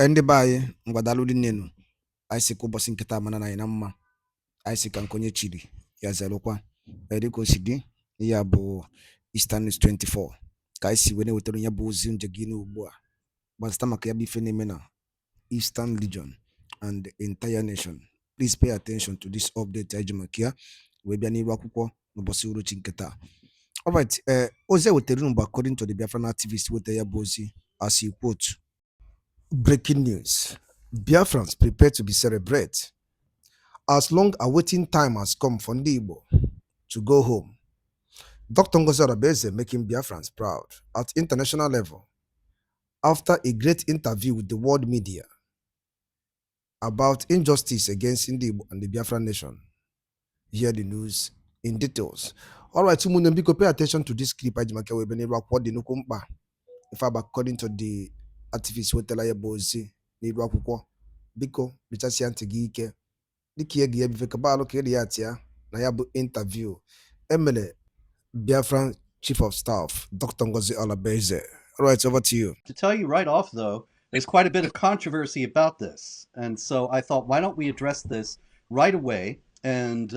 Ndị be anyị ngwadalụ dị nnenu anyị si ka ụbọchị nkịta mana na anyị na mma anyị si ka nkonye chiri ya zelụkwa dịka o si dị ya bụ Eastern News 24 ka anyị si wee na-ewetara ya bụ ozi nje gị n'ugbu a gbasịta maka ya bụ ife na-eme na Eastern Region and the entire nation. Please pay attention to this update anyị ji maka ya wee bịa n'iru akwụkwọ n'ụbọchị uruchi nkịta. Alright, ozi ewetara unu bụ according to the Biafran activist wetara ya bụ ozi as he quote, breaking news. Biafrans prepare to be celebrated. As long awaiting time has come for Igbo to go home. Dr. Ngozi Orabueze making Biafrans proud at international level after a great interview with the world media about injustice against Igbo and the Biafran nation. Hear the news in details. All right, Biko, pay attention to this clip. If I'm according to the activists who tell you about Biko, bichasi ntị gị ike dịka ihe ga ebife kabalụ ka ya tia na ya bụ interview emele Biafran Chief of Staff Dr. Ngozi Orabueze. All right, over to you. To tell you right off, though, there's quite a bit of controversy about this, and so I thought, why don't we address this right away and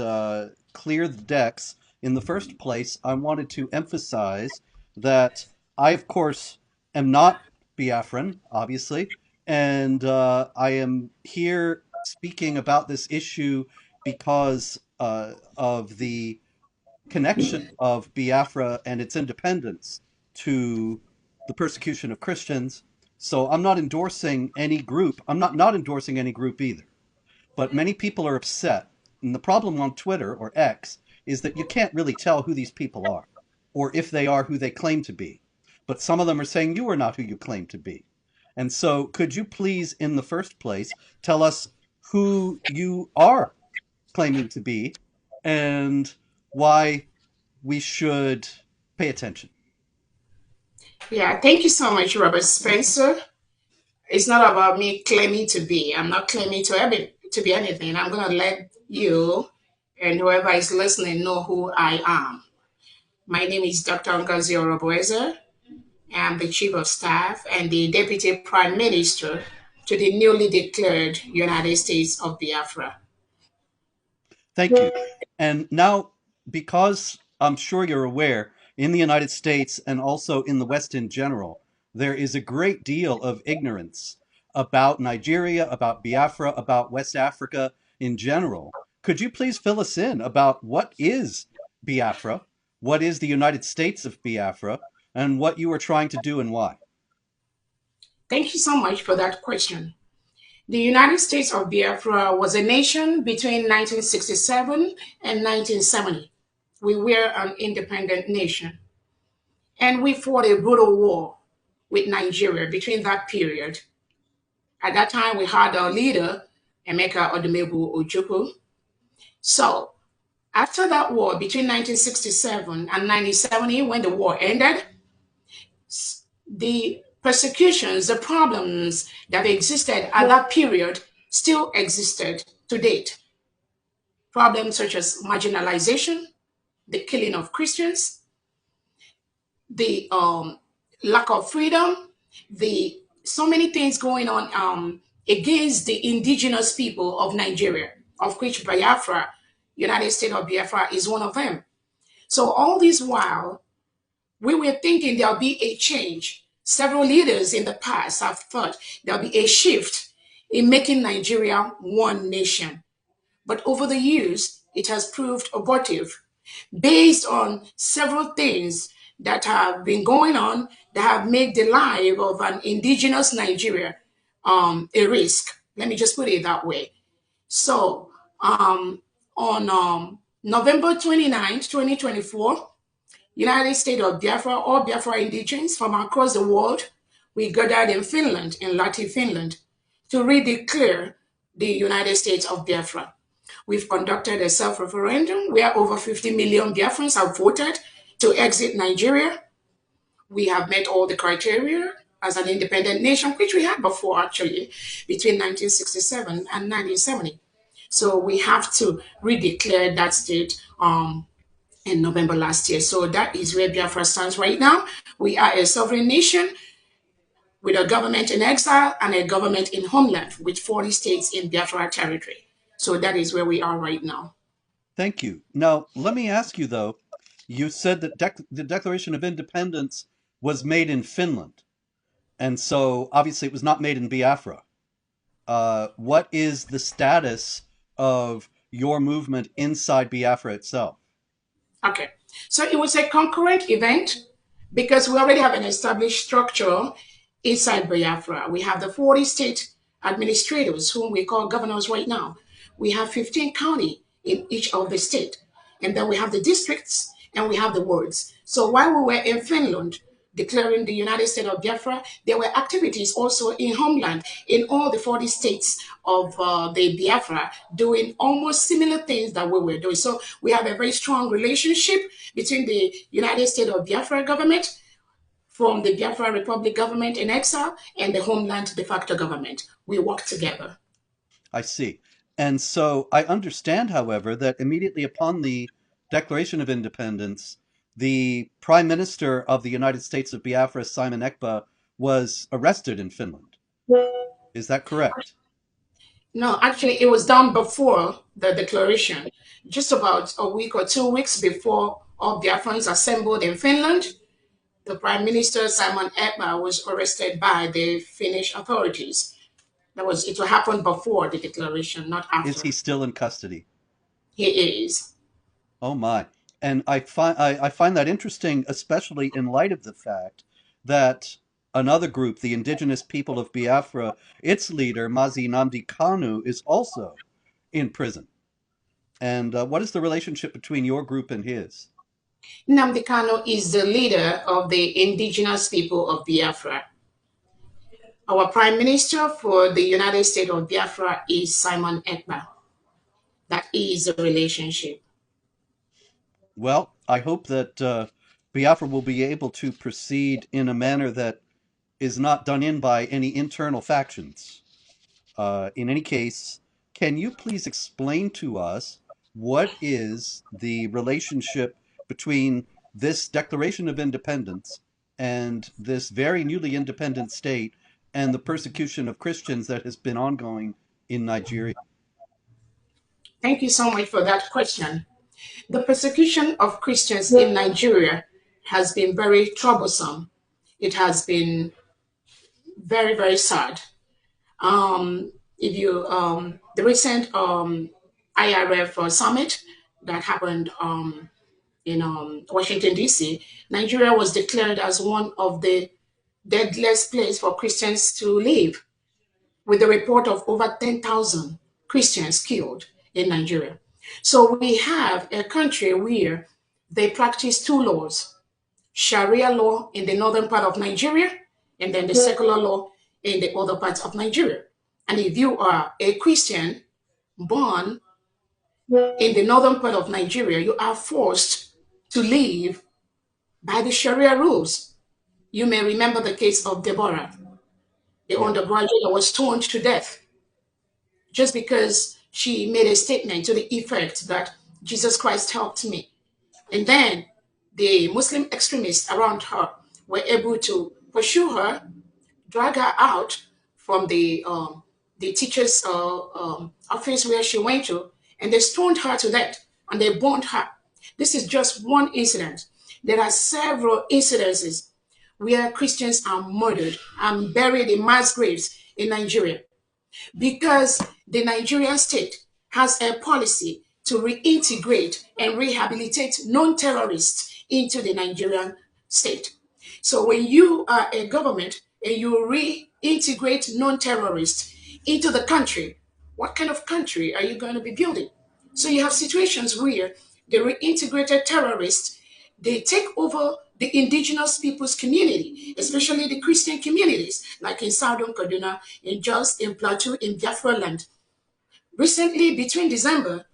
clear the decks. In the first place, I wanted to emphasize that I, of course, am not Biafran, obviously. And I am here speaking about this issue because of the connection of Biafra and its independence to the persecution of Christians. So I'm not endorsing any group. I'm not endorsing any group either. But many people are upset. And the problem on Twitter or X is that you can't really tell who these people are or if they are who they claim to be. But some of them are saying you are not who you claim to be. And so could you please, in the first place, tell us who you are claiming to be and why we should pay attention? Yeah, thank you so much, Robert Spencer. It's not about me claiming to be. I'm not claiming to be anything. I'm going to let you and whoever is listening know who I am. My name is Dr. Ngozi Orabueze. I'm the Chief of Staff and the Deputy Prime Minister to the newly declared United States of Biafra. Thank you. And now, because I'm sure you're aware, in the United States and also in the West in general, there is a great deal of ignorance about Nigeria, about Biafra, about West Africa in general. Could you please fill us in about what is Biafra, what is the United States of Biafra, and what you are trying to do and why? Thank you so much for that question. The United States of Biafra was a nation between 1967 and 1970. We were an independent nation. And we fought a brutal war with Nigeria between that period. At that time, we had our leader, Emeka Odumebu Ojukwu. So after that war between 1967 and 1970, when the war ended, the persecutions, the problems that existed at that period still existed to date. Problems such as marginalization, the killing of Christians, the lack of freedom, so many things going on against the indigenous people of Nigeria, of which Biafra, United States of Biafra, is one of them. So all this while, we were thinking there'll be a change. Several leaders in the past have thought there'll be a shift in making Nigeria one nation. But over the years, it has proved abortive based on several things that have been going on that have made the life of an indigenous Nigeria a risk. Let me just put it that way. So on November 29th, 2024, United States of Biafra, all Biafra indigents from across the world, we gathered in Finland, in Lahti, Finland, to redeclare the United States of Biafra. We've conducted a self-referendum where over 50 million Biafrans have voted to exit Nigeria. We have met all the criteria as an independent nation, which we had before, actually, between 1967 and 1970. So we have to redeclare that state in November last year. So that is where Biafra stands right now. We are a sovereign nation with a government in exile and a government in homeland with 40 states in Biafra territory. So that is where we are right now. Thank you. Now, let me ask you though, you said that the Declaration of Independence was made in Finland, and so obviously it was not made in Biafra. What is the status of your movement inside Biafra itself? Okay. So it was a concurrent event because we already have an established structure inside Biafra. We have the 40 state administrators, whom we call governors right now. We have 15 county in each of the state. And then we have the districts and we have the wards. So while we were in Finland, declaring the United States of Biafra, there were activities also in homeland in all the 40 states of the Biafra doing almost similar things that we were doing. So we have a very strong relationship between the United States of Biafra government from the Biafra Republic government in exile and the homeland de facto government. We work together. I see. And so I understand, however, that immediately upon the Declaration of Independence, the Prime Minister of the United States of Biafra, Simon Ekpa, was arrested in Finland. Is that correct? No, actually, it was done before the declaration, just about a week or 2 weeks before all Biafrans assembled in Finland. The Prime Minister Simon Ekpa was arrested by the Finnish authorities. It will happen before the declaration, not Is after. he still in custody? He is. Oh my. And I find that interesting, especially in light of the fact that another group, the indigenous people of Biafra, its leader, Mazi Nnamdi Kanu, is also in prison. And what is the relationship between your group and his? Nnamdi Kano is the leader of the indigenous people of Biafra. Our Prime Minister for the United States of Biafra is Simon Ekpa. That is a relationship. Well, I hope that Biafra will be able to proceed in a manner that is not done in by any internal factions. In any case, can you please explain to us what is the relationship between this Declaration of Independence and this very newly independent state and the persecution of Christians that has been ongoing in Nigeria? Thank you so much for that question. The persecution of Christians in Nigeria has been very troublesome. It has been very, very sad. If you The recent IRF summit that happened in Washington D.C., Nigeria was declared as one of the deadliest place for Christians to live, with a report of over 10,000 Christians killed in Nigeria. So we have a country where they practice two laws: Sharia law in the northern part of Nigeria, and then the secular law in the other parts of Nigeria. And if you are a Christian born in the northern part of Nigeria, you are forced to live by the Sharia rules. You may remember the case of Deborah, the Yeah. undergraduate that was stoned to death just because she made a statement to the effect that Jesus Christ helped me. And then the Muslim extremists around her were able to pursue her, drag her out from the teacher's office where she went to, and they stoned her to death and they burned her. This is just one incident. There are several incidences where Christians are murdered and buried in mass graves in Nigeria because the Nigerian state has a policy to reintegrate and rehabilitate non terrorists into the Nigerian state. So when you are a government and you reintegrate non terrorists into the country, what kind of country are you going to be building? So you have situations where the reintegrated terrorists, they take over the indigenous people's community, especially the Christian communities, like in Southern Kaduna, in Jos, in Plateau, in Biafra land. Recently, between December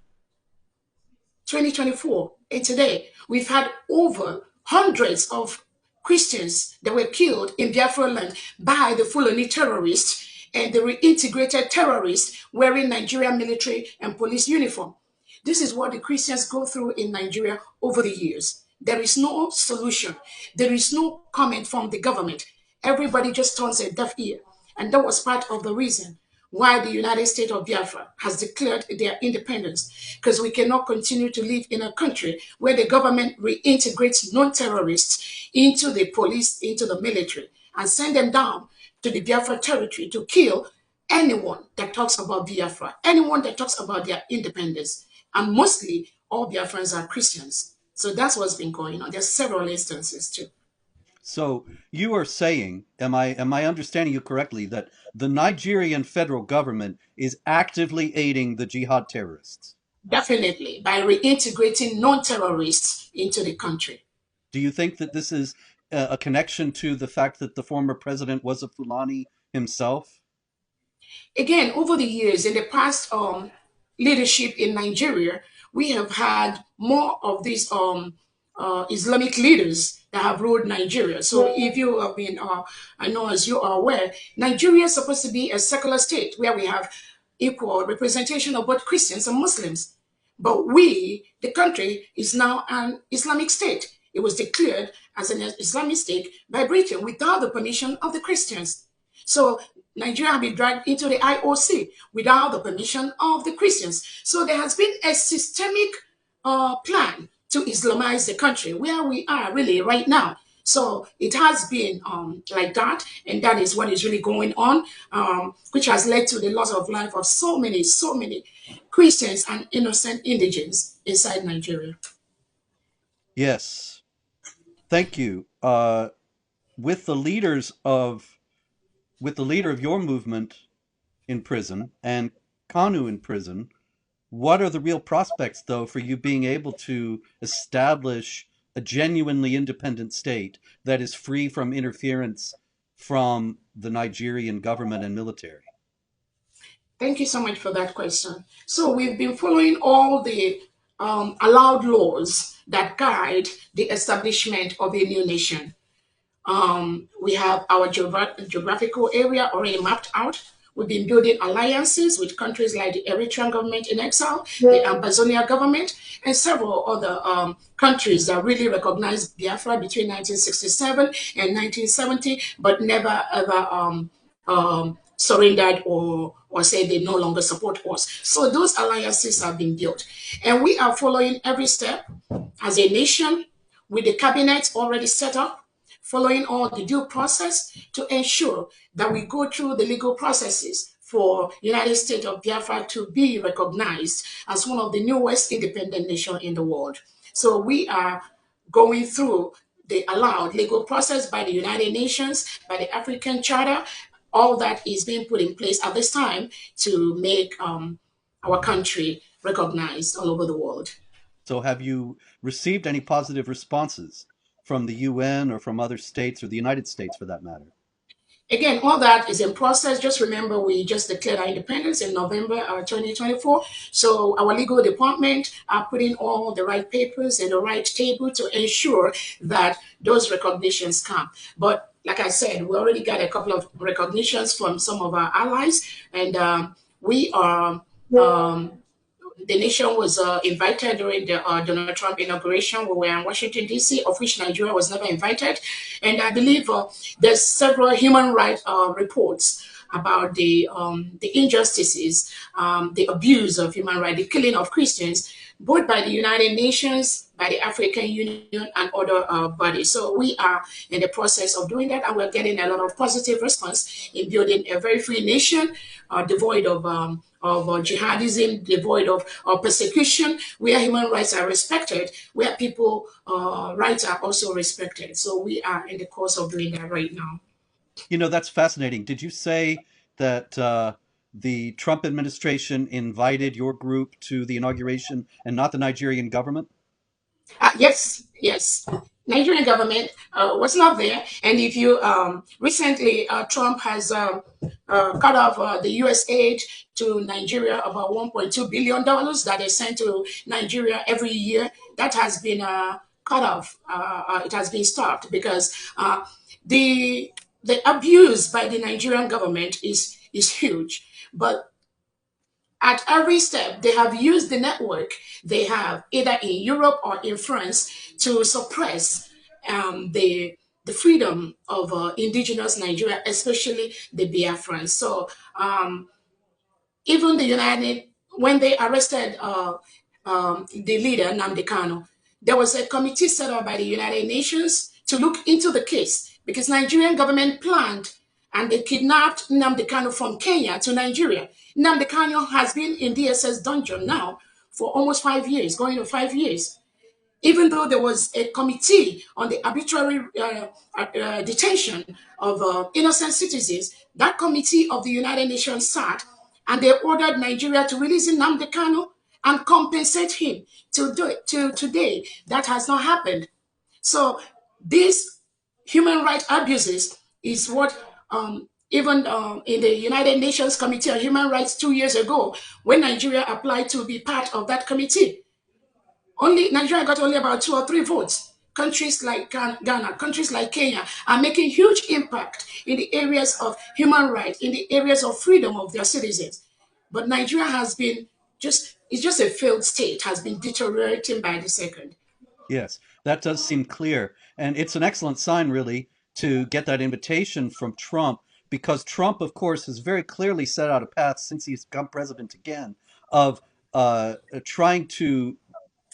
2024 and today, we've had over hundreds of Christians that were killed in Biafra land by the Fulani terrorists and the reintegrated terrorists wearing Nigerian military and police uniform. This is what the Christians go through in Nigeria over the years. There is no solution. There is no comment from the government. everybody just turns a deaf ear. And that was part of the reason why the United States of Biafra has declared their independence, because we cannot continue to live in a country where the government reintegrates non-terrorists into the police, into the military, and send them down to the Biafra territory to kill anyone that talks about Biafra, anyone that talks about their independence. And mostly all Biafrans are Christians. So that's what's been going on. There's several instances too. So you are saying, am I understanding you correctly, that the Nigerian federal government is actively aiding the jihad terrorists? Definitely, by reintegrating non-terrorists into the country. Do you think that this is a connection to the fact that the former president was a Fulani himself? Again, over the years, in the past leadership in Nigeria, we have had more of these Islamic leaders that have ruled Nigeria. So, if you have been, I know as you are aware, Nigeria is supposed to be a secular state where we have equal representation of both Christians and Muslims. But the country, is now an Islamic state. It was declared as an Islamic state by Britain without the permission of the Christians. So Nigeria has been dragged into the IOC without the permission of the Christians. So there has been a systemic plan to Islamize the country where we are really right now. So it has been like that, and that is what is really going on, which has led to the loss of life of so many Christians and innocent indigents inside Nigeria. Yes. Thank you. With the leaders of with the leader of your movement in prison and Kanu in prison, what are the real prospects, though, for you being able to establish a genuinely independent state that is free from interference from the Nigerian government and military? Thank you so much for that question. So we've been following all the allowed laws that guide the establishment of a new nation. We have our geographical area already mapped out. We've been building alliances with countries like the Eritrean government in exile, the Ambazonia government, and several other countries that really recognized Biafra between 1967 and 1970, but never ever surrendered or said they no longer support us. So those alliances have been built. And we are following every step as a nation with the cabinet already set up, following all the due process to ensure that we go through the legal processes for United States of Biafra to be recognized as one of the newest independent nations in the world. So we are going through the allowed legal process by the United Nations, by the African Charter. All that is being put in place at this time to make our country recognized all over the world. So, have you received any positive responses from the UN or from other states or the United States for that matter? Again, all that is in process. Just remember, we just declared our independence in November 2024. So our legal department are putting all the right papers in the right table to ensure that those recognitions come. But like I said, we already got a couple of recognitions from some of our allies, and we are the nation was invited during the Donald Trump inauguration. We were in Washington, D.C., of which Nigeria was never invited. And I believe there's several human rights reports about the injustices, the abuse of human rights, the killing of Christians, both by the United Nations, by the African Union, and other bodies. So we are in the process of doing that, and we're getting a lot of positive response in building a very free nation, devoid of jihadism, devoid of persecution, where human rights are respected, where people rights are also respected. So we are in the course of doing that right now. You know, that's fascinating. Did you say that the Trump administration invited your group to the inauguration and not the Nigerian government? Yes, yes. Nigerian government was not there, and if you recently Trump has cut off the U.S. aid to Nigeria, about $1.2 billion that is sent to Nigeria every year. That has been cut off. It has been stopped because the abuse by the Nigerian government is huge, but at every step, they have used the network they have either in Europe or in France to suppress the the freedom of indigenous Nigeria, especially the Biafrans. So even the United, when they arrested the leader, Nnamdi Kanu, there was a committee set up by the United Nations to look into the case because Nigerian government planned and they kidnapped Nnamdi Kanu from Kenya to Nigeria. Nnamdi Kanu has been in DSS dungeon now for almost 5 years, going to 5 years, even though there was a committee on the arbitrary detention of innocent citizens. That committee of the United Nations sat and they ordered Nigeria to release Nnamdi Kanu and compensate him. To today, that has not happened. So these human rights abuses is what even in the United Nations Committee on Human Rights 2 years ago, when Nigeria applied to be part of that committee, only Nigeria got only about 2 or 3 votes. Countries like Ghana, countries like Kenya are making huge impact in the areas of human rights, in the areas of freedom of their citizens. But Nigeria has been it's just a failed state, has been deteriorating by the second. Yes, that does seem clear. And it's an excellent sign, really, to get that invitation from Trump, because Trump, of course, has very clearly set out a path since he's become president again of trying to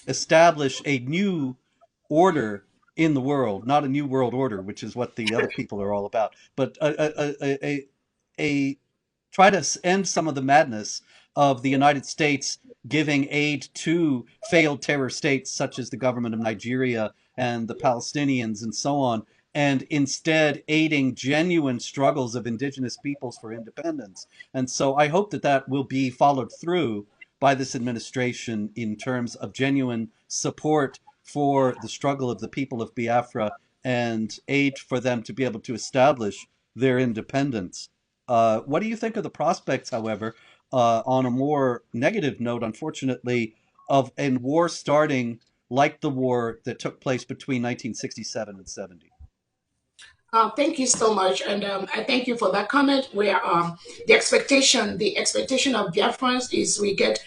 establish a new order in the world, not a new world order, which is what the other people are all about, but a try to end some of the madness of the United States giving aid to failed terror states such as the government of Nigeria and the Palestinians and so on, and instead aiding genuine struggles of indigenous peoples for independence. And so I hope that that will be followed through by this administration in terms of genuine support for the struggle of the people of Biafra and aid for them to be able to establish their independence. What do you think of the prospects, however, on a more negative note, unfortunately, of a war starting like the war that took place between 1967 and 70? Thank you so much, and I thank you for that comment. Where the expectation of Biafrans is we get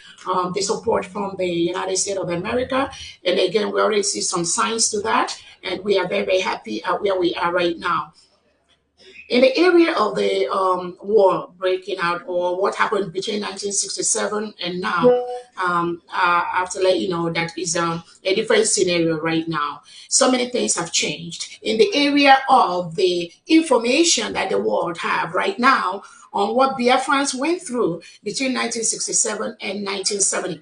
the support from the United States of America, and again, we already see some signs to that, and we are very very happy at where we are right now. In the area of the war breaking out, or what happened between 1967 and now, I have to let you know that is a different scenario right now. So many things have changed in the area of the information that the world have right now on what Biafrans went through between 1967 and 1970.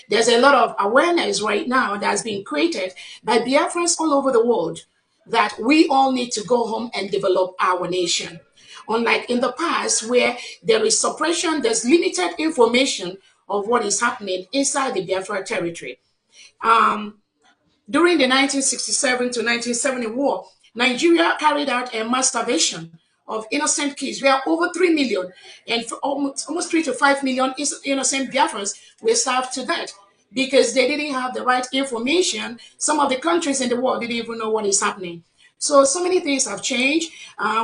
There's a lot of awareness right now that's being created by Biafrans all over the world that we all need to go home and develop our nation. Unlike in the past, where there is suppression, there's limited information of what is happening inside the Biafra territory. Um, During the 1967 to 1970 war, Nigeria carried out a mass starvation of innocent kids, where over 3 million and almost 3 to 5 million innocent Biafrans were starved to death because they didn't have the right information. Some of the countries in the world didn't even know what is happening. So many things have changed.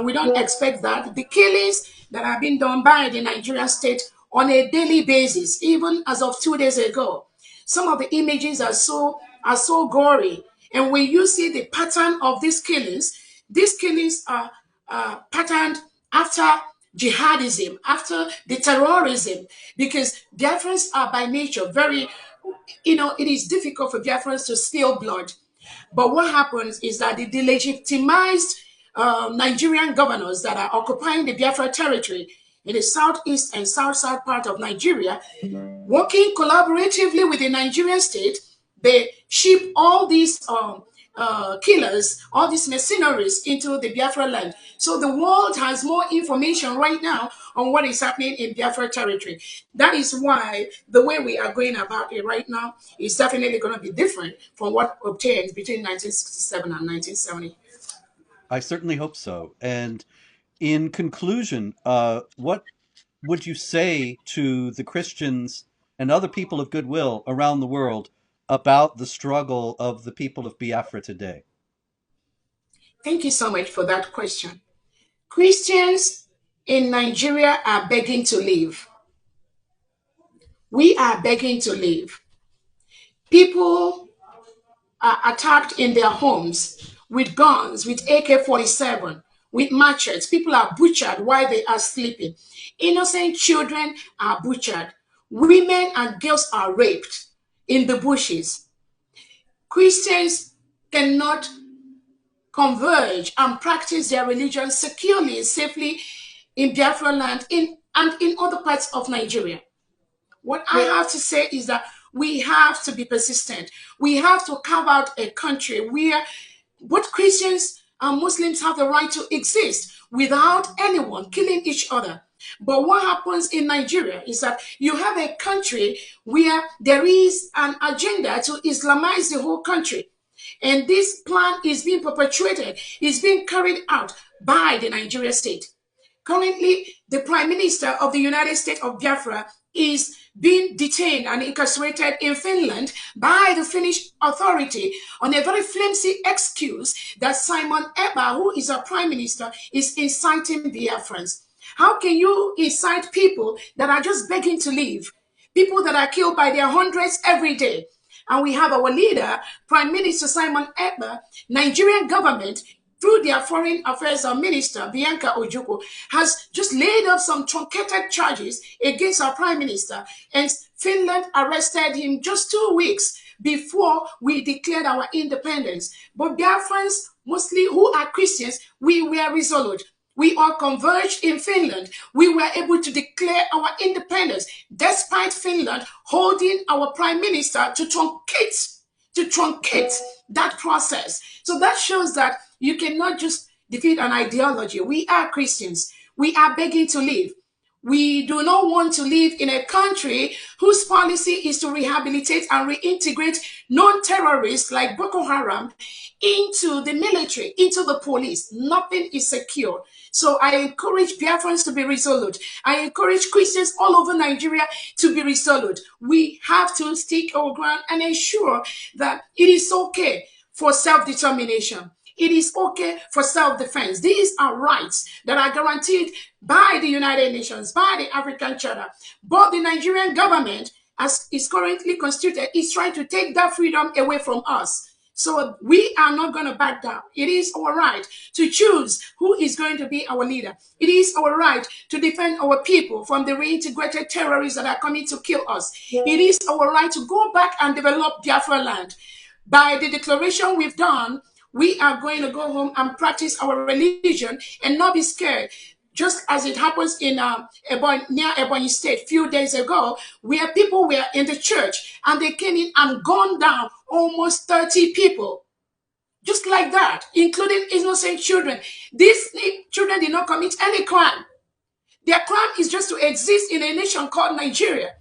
We don't expect that. The killings that are being done by the Nigerian state on a daily basis, even as of 2 days ago, some of the images are so gory. And when you see the pattern of these killings are patterned after jihadism, after the terrorism, because Biafrans are by nature very, it is difficult for Biafrans to spill blood. But what happens is that the delegitimized Nigerian governors that are occupying the Biafra territory in the southeast and south part of Nigeria, working collaboratively with the Nigerian state, they ship all these killers, all these mercenaries into the Biafra land. So the world has more information right now on what is happening in Biafra territory. That is why the way we are going about it right now is definitely going to be different from what obtained between 1967 and 1970. I certainly hope so. And in conclusion, what would you say to the Christians and other people of goodwill around the world about the struggle of the people of Biafra today? Thank you so much for that question. Christians in Nigeria are begging to leave. We are begging to leave. People are attacked in their homes. with guns, with AK-47, with machetes. People are butchered while they are sleeping. Innocent children are butchered. Women and girls are raped in the bushes. Christians cannot converge and practice their religion securely and safely in Biafra land and in other parts of Nigeria. What I have to say is that we have to be persistent. We have to carve out a country where both Christians and Muslims have the right to exist without anyone killing each other. But what happens in Nigeria is that you have a country where there is an agenda to Islamize the whole country. And this plan is being perpetuated, is being carried out by the Nigeria state. Currently, the Prime Minister of the United States of Biafra is being detained and incarcerated in Finland by the Finnish authority on a very flimsy excuse that Simon Eber, who is our Prime Minister, is inciting Biafrans. How can you incite people that are just begging to leave? People that are killed by their hundreds every day. And we have our leader, Prime Minister Simon Eber, Nigerian government, through their foreign affairs minister, Bianca Ojukwu, has just laid up some truncated charges against our prime minister. And Finland arrested him just 2 weeks before we declared our independence. But Biafrans, mostly who are Christians, we were resolute. We all converged in Finland. We were able to declare our independence despite Finland holding our prime minister to truncate that process. So that shows that you cannot just defeat an ideology. We are Christians. We are begging to live. We do not want to live in a country whose policy is to rehabilitate and reintegrate non-terrorists like Boko Haram into the military, into the police. Nothing is secure. So I encourage Biafrans to be resolute. I encourage Christians all over Nigeria to be resolute. We have to stick our ground and ensure that it is okay for self-determination. It is okay for self-defense. These are rights that are guaranteed by the United Nations, by the African Charter. But the Nigerian government, as is currently constituted, is trying to take that freedom away from us. So we are not going to back down. It is our right to choose who is going to be our leader. It is our right to defend our people from the reintegrated terrorists that are coming to kill us. It is our right to go back and develop Biafra land. By the declaration we've done, we are going to go home and practice our religion and not be scared. Just as it happens in near Ebonyi State a few days ago, where people were in the church and they came in and gunned down almost 30 people. Just like that, including innocent children. These children did not commit any crime. Their crime is just to exist in a nation called Nigeria.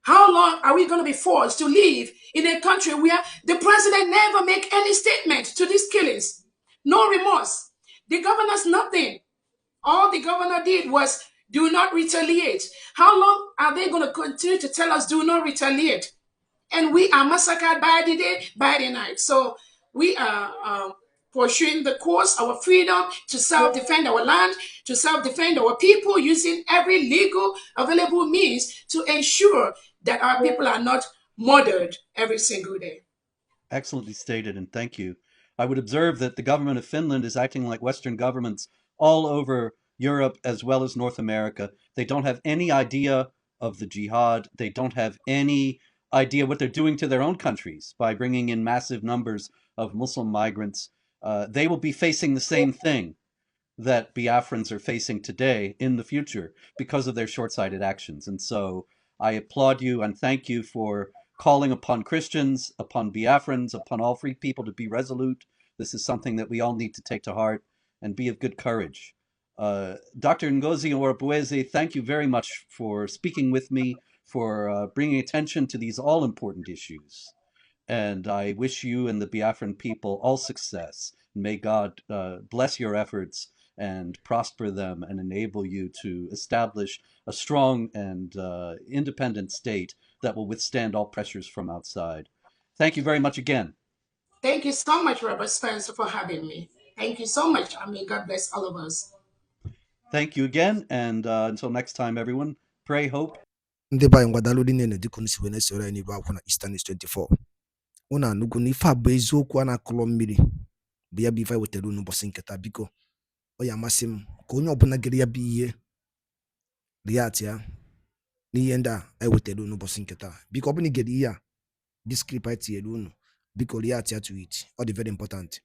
How long are we going to be forced to live in a country where the president never make any statement to these killings? No remorse. The governor's nothing. All the governor did was do not retaliate. How long are they going to continue to tell us do not retaliate? And we are massacred by the day, by the night. So we are pursuing the course, our freedom to self-defend our land, to self-defend our people, using every legal available means to ensure that our people are not murdered every single day. Excellently stated, and thank you. I would observe that the government of Finland is acting like Western governments all over Europe as well as North America. They don't have any idea of the jihad. They don't have any idea what they're doing to their own countries by bringing in massive numbers of Muslim migrants. They will be facing the same thing that Biafrans are facing today in the future because of their short-sighted actions. And so I applaud you and thank you for calling upon Christians, upon Biafrans, upon all free people to be resolute. This is something that we all need to take to heart and be of good courage. Dr. Ngozi Orabueze, thank you very much for speaking with me, for bringing attention to these all-important issues. And I wish you and the Biafran people all success. May God bless your efforts and prosper them and enable you to establish a strong and independent state that will withstand all pressures from outside. Thank you very much again. Thank you so much, Robert Spencer, for having me. Thank you so much. I mean, God bless all of us. Thank you again, and until next time, everyone, pray, hope. Ndị be anyị ngwadalụ dị nene dịka unu si wee na-esoro anyị n'igwe akwụkwọ na Eastern News 24. Unu anụgo na ife a bụ eziokwu a na-akụlọ mmiri bụ ya bụ ife anyị wetara unu ụbọchị nke taa. Biko ọ ya amasị m ka onye ọbụla gere ya bụ ihe react ya n'ihe ndị a anyị wetara unu ụbọchị nke taa. Biko ọ bụla igere ihe a this script anyị tinyere unu, biko react ya to it. Ọ dị very important.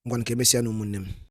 Ngwa nke emesịa na ụmụnne m.